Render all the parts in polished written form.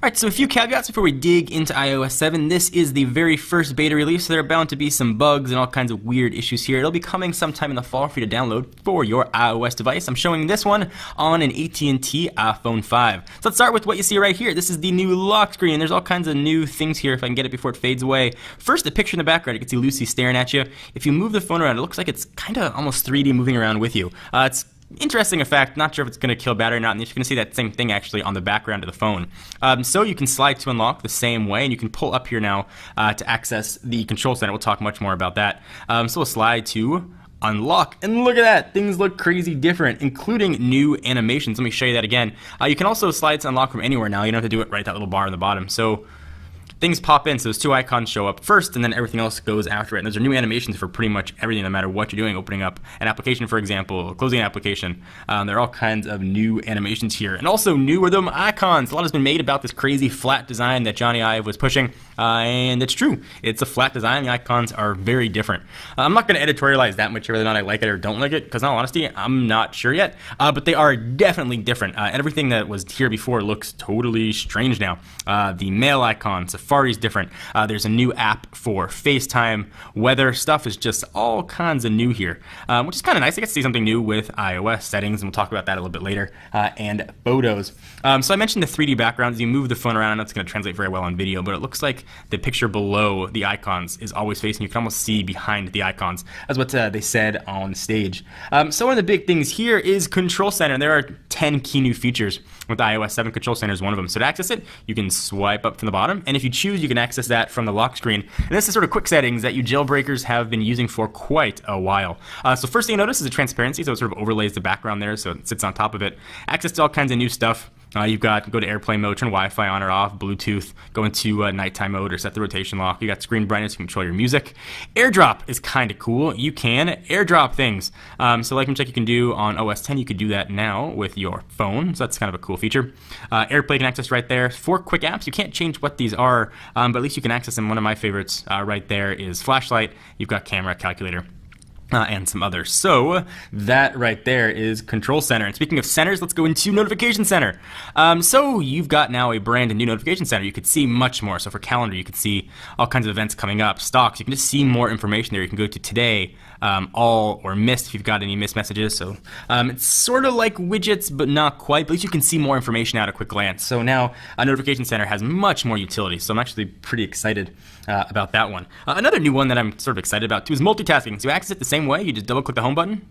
Alright, so a few caveats before we dig into iOS 7. This is the very first beta release, so there are bound to be some bugs and all kinds of weird issues here. It'll be coming sometime in the fall for you to download for your iOS device. I'm showing this one on an AT&T iPhone 5. So let's start with what you see right here. This is the new lock screen. There's all kinds of new things here if I can get it before it fades away. First, the picture in the background. You can see Lucy staring at you. If you move the phone around, it looks like it's kind of almost 3D moving around with you. It's interesting effect. Not sure if it's going to kill battery or not, and you're going to see that same thing actually on the background of the phone. So you can slide to unlock the same way, and you can pull up here now to access the control center. We'll talk much more about that. So we'll slide to unlock, and look at that, things look crazy different, including new animations. Let me show you that again. You can also slide to unlock from anywhere now. You don't have to do it right at that little bar on the bottom. So things pop in, so those two icons show up first, and then everything else goes after it. And those are new animations for pretty much everything, no matter what you're doing. Opening up an application, for example, closing an application. There are all kinds of new animations here. And also new are them icons. A lot has been made about this crazy flat design that Johnny Ive was pushing, and it's true. It's a flat design. The icons are very different. I'm not going to editorialize that much whether or not I like it or don't like it, because in all honesty, I'm not sure yet. But they are definitely different. And everything that was here before looks totally strange now. The mail icon, Safari's different. There's a new app for FaceTime. Weather stuff is just all kinds of new here, which is kind of nice. I get to see something new with iOS settings, and we'll talk about that a little bit later, and photos. So I mentioned the 3D backgrounds. You move the phone around, and that's going to translate very well on video, but it looks like the picture below the icons is always facing. You can almost see behind the icons. That's what they said on stage. So one of the big things here is Control Center. There are 10 key new features with iOS 7. Control Center is one of them. So to access it, you can swipe up from the bottom, and if you choose, you can access that from the lock screen. And this is sort of quick settings that you jailbreakers have been using for quite a while. So first thing you notice is the transparency, so it sort of overlays the background there, so it sits on top of it. Access to all kinds of new stuff. You've got go to airplane mode, turn Wi-Fi on or off, Bluetooth, go into nighttime mode or set the rotation lock. You got screen brightness, you can control your music. AirDrop is kind of cool. You can AirDrop things. So like check you can do on OS 10, you could do that now with your phone. So that's kind of a cool feature. AirPlay can access right there. 4 quick apps. You can't change what these are, but at least you can access them. One of my favorites right there is Flashlight. You've got Camera, Calculator, and some others. So that right there is Control Center. And speaking of centers, let's go into Notification Center. So you've got now a brand new Notification Center. You could see much more. So for calendar, you could see all kinds of events coming up. Stocks, you can just see more information there. You can go to today, all, or missed if you've got any missed messages. So it's sort of like widgets, but not quite. But at least you can see more information at a quick glance. So now a Notification Center has much more utility. So I'm actually pretty excited about that one. Another new one that I'm sort of excited about too is multitasking. So you access it the same way. You just double click the home button,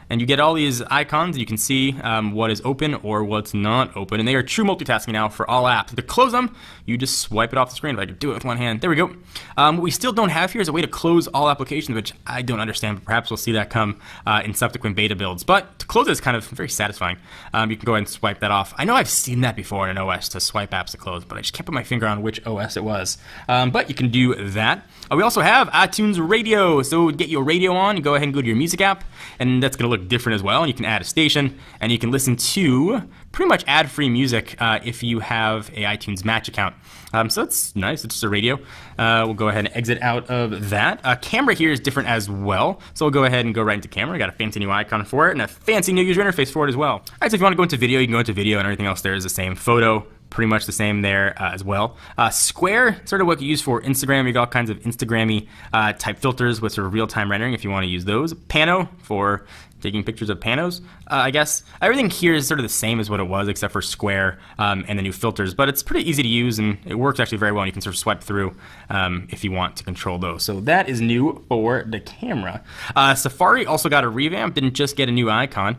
and you get all these icons. You can see what is open or what's not open, and they are true multitasking now for all apps. To close them, you just swipe it off the screen. If I could do it with one hand, there we go. What we still don't have here is a way to close all applications, which I don't understand, but perhaps we'll see that come in subsequent beta builds. But to close it is kind of very satisfying. You can go ahead and swipe that off. I know I've seen that before in an OS to swipe apps to close, but I just can't put my finger on which OS it was. But you can do that. We also have iTunes Radio. So to get your radio on, you go ahead and go to your music app, and that's going to look different as well. And you can add a station, and you can listen to pretty much ad-free music if you have a iTunes Match account. So that's nice. It's just a radio. We'll go ahead and exit out of that. Camera here is different as well. So we'll go ahead and go right into camera. Got a fancy new icon for it and a fancy new user interface for it as well. All right, so if you want to go into video, you can go into video, and everything else there is the same. Photo, pretty much the same there as well. Square, sort of what you use for Instagram. You got all kinds of Instagram-y type filters with sort of real-time rendering if you want to use those. Pano for taking pictures of panos, I guess. Everything here is sort of the same as what it was, except for Square and the new filters, but it's pretty easy to use, and it works actually very well, and you can sort of swipe through if you want to control those. So that is new for the camera. Safari also got a revamp, didn't just get a new icon.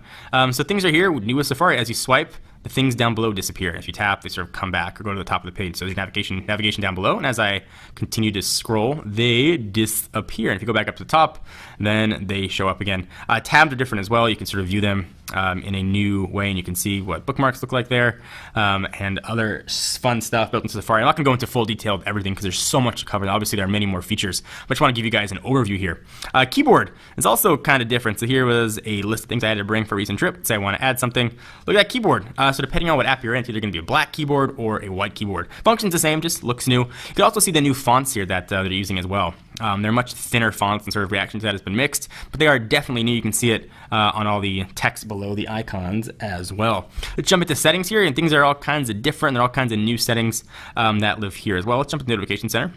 So things are here, new with Safari. As you swipe, the things down below disappear. If you tap, they sort of come back or go to the top of the page. So there's navigation down below, and as I continue to scroll, they disappear. And if you go back up to the top, then they show up again. Tabs are different as well. You can sort of view them in a new way, and you can see what bookmarks look like there, and other fun stuff built into Safari. I'm not going to go into full detail of everything because there's so much to cover. Obviously, there are many more features, but I just want to give you guys an overview here. Keyboard is also kind of different. So here was a list of things I had to bring for a recent trip. Say I want to add something. Look at that keyboard. So depending on what app you're in, it's either going to be a black keyboard or a white keyboard. Functions the same, just looks new. You can also see the new fonts here that they're using as well. They're much thinner fonts, and sort of reaction to that has been mixed, but they are definitely new. You can see it on all the text below the icons as well. Let's jump into settings here, and things are all kinds of different. There are all kinds of new settings that live here as well. Let's jump into Notification Center.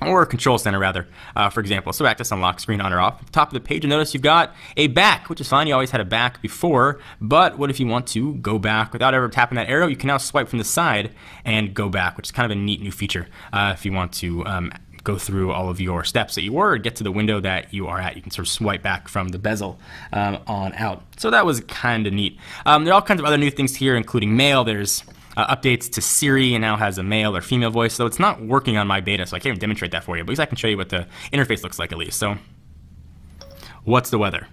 Or Control Center, rather, for example. So access unlock screen on or off. At the top of the page, you'll notice you've got a back, which is fine. You always had a back before, but what if you want to go back without ever tapping that arrow? You can now swipe from the side and go back, which is kind of a neat new feature if you want to go through all of your steps that you were, or get to the window that you are at. You can sort of swipe back from the bezel on out. So that was kind of neat. There are all kinds of other new things here, including mail. There's updates to Siri, and now has a male or female voice, so it's not working on my beta, so I can't even demonstrate that for you, but at least I can show you what the interface looks like at least. So, what's the weather?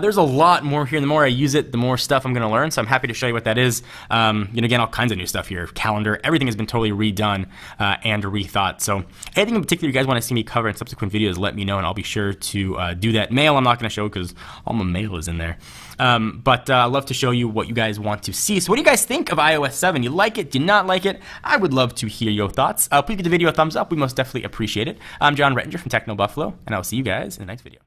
There's a lot more here. The more I use it, the more stuff I'm going to learn, so I'm happy to show you what that is. Again, all kinds of new stuff here. Calendar, everything has been totally redone and rethought. So anything in particular you guys want to see me cover in subsequent videos, let me know, and I'll be sure to do that. Mail I'm not going to show because all my mail is in there. But I'd love to show you what you guys want to see. So what do you guys think of iOS 7? You like it? Do you not like it? I would love to hear your thoughts. Please give the video a thumbs up. We most definitely appreciate it. I'm John Rettinger from Techno Buffalo, and I'll see you guys in the next video.